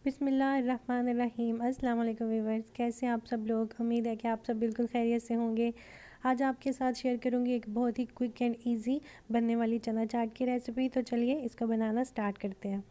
बिस्मिल्लाहिर्रहमानिर्रहीम। अस्सलाम वालेकुम व्यूअर्स, कैसे हैं आप सब लोग। उम्मीद है कि आप सब बिल्कुल खैरियत से होंगे। आज आपके साथ शेयर करूंगी एक बहुत ही क्विक एंड इजी बनने वाली चना चाट की रेसिपी। तो चलिए इसको बनाना स्टार्ट करते हैं।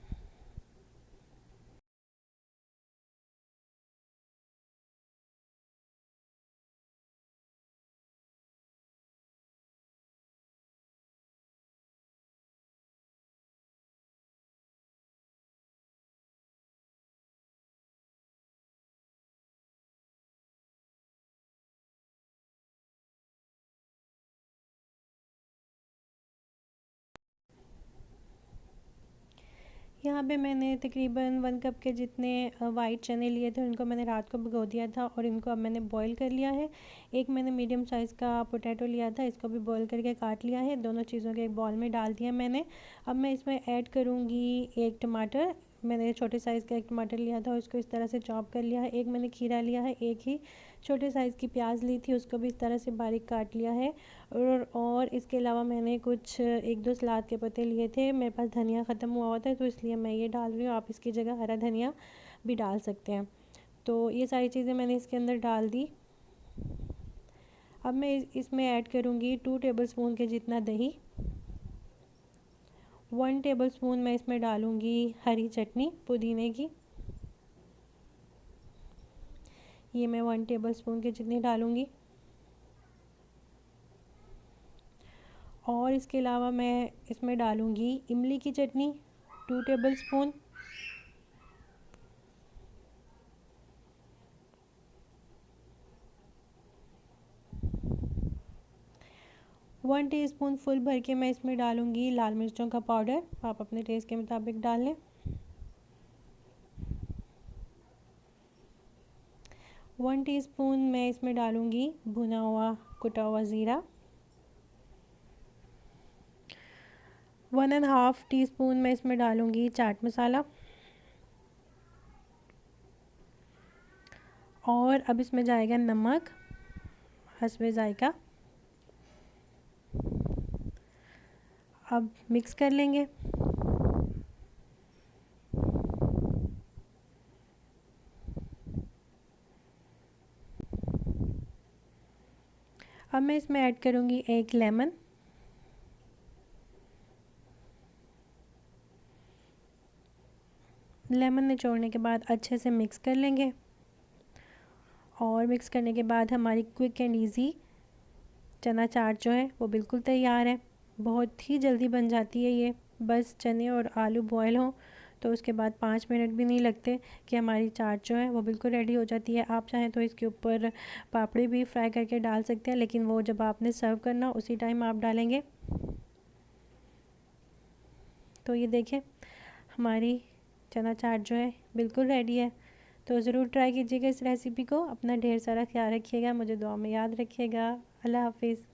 यहाँ पे मैंने तकरीबन 1 कप के जितने वाइट चने लिए थे, उनको मैंने रात को भिगो दिया था और इनको अब मैंने बॉईल कर लिया है। एक मैंने मीडियम साइज़ का पोटैटो लिया था, इसको भी बॉईल करके काट लिया है। दोनों चीज़ों के एक बॉल में डाल दिया मैंने। अब मैं इसमें ऐड करूँगी एक टमाटर। मैंने छोटे साइज़ का एक टमाटर लिया था, उसको इस तरह से चॉप कर लिया है। एक मैंने खीरा लिया है, एक ही छोटे साइज़ की प्याज ली थी, उसको भी इस तरह से बारीक काट लिया है। और इसके अलावा मैंने कुछ 1-2 सलाद के पत्ते लिए थे। मेरे पास धनिया ख़त्म हुआ होता है तो इसलिए मैं ये डाल रही हूँ। आप इसकी जगह हरा धनिया भी डाल सकते हैं। तो ये सारी चीज़ें मैंने इसके अंदर डाल दी। अब मैं इसमें ऐड करूँगी 2 टेबलस्पून के जितना दही। 1 टेबलस्पून मैं इसमें डालूँगी हरी चटनी पुदीने की। ये मैं 1 टेबलस्पून के जितनी डालूँगी। और इसके अलावा मैं इसमें डालूँगी इमली की चटनी 2 टेबलस्पून। वन टीस्पून फुल भर के मैं इसमें डालूँगी लाल मिर्चों का पाउडर। आप अपने टेस्ट के मुताबिक डाल लें। 1 टीस्पून मैं इसमें डालूँगी भुना हुआ कुटा हुआ ज़ीरा। 1.5 टीस्पून मैं इसमें डालूँगी चाट मसाला। और अब इसमें जाएगा नमक हस्बे ज़ायका। अब मिक्स कर लेंगे। अब मैं इसमें ऐड करूँगी एक लेमन। लेमन निचोड़ने के बाद अच्छे से मिक्स कर लेंगे। और मिक्स करने के बाद हमारी क्विक एंड इजी चना चाट जो है वो बिल्कुल तैयार है। बहुत ही जल्दी बन जाती है ये। बस चने और आलू बॉयल हों तो उसके बाद 5 मिनट भी नहीं लगते कि हमारी चाट जो है वो बिल्कुल रेडी हो जाती है। आप चाहें तो इसके ऊपर पापड़ी भी फ्राई करके डाल सकते हैं, लेकिन वो जब आपने सर्व करना उसी टाइम आप डालेंगे। तो ये देखें हमारी चना चाट जो है बिल्कुल रेडी है। तो ज़रूर ट्राई कीजिएगा इस रेसिपी को। अपना ढेर सारा ख्याल रखिएगा, मुझे दुआ में याद रखिएगा। अल्लाह हाफिज़।